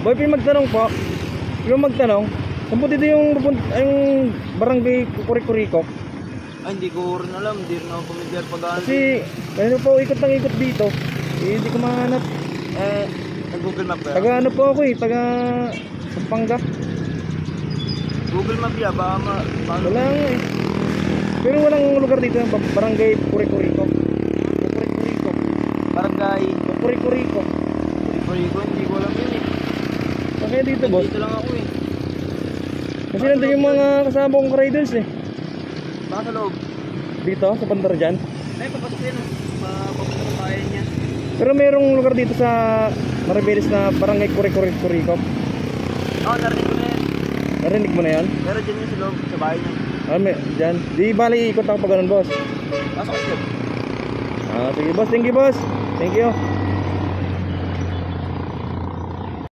Boy, magtanong po. Yung magtanong, saan po dito yung barangay Kuriko? Ay, hindi ko rin alam. Hindi rin ako pamilyar pag-aaral. Kasi, ano po, ikot ng ikot dito. Eh, hindi ko mahanap. Nag-Google Map ka? Taga ano po ako eh, taga Pampanga. Google Map ya, baka Wala nga eh. Pero walang lugar dito yung barangay Kuriko. Barangay Kuriko. Hindi ko alam yun eh. Kaya dito boss. Dito lang ako eh. Kasi nandun yung mga kasama kong riders eh. Baka sa loob. Dito, sa Pandar dyan. Ay, papasok yan. Papunta ko kaya niya. Pero merong lugar dito sa Maribeles na barangay Kuriko. Oo, narinig ko na yan. Narinig mo na yan? Pero dyan yung sa loob, sa bahay niya. Dyan. Di bali ikot ako pa ganun boss. Pasok ko sa loob. Sige boss, thank you boss. Thank you.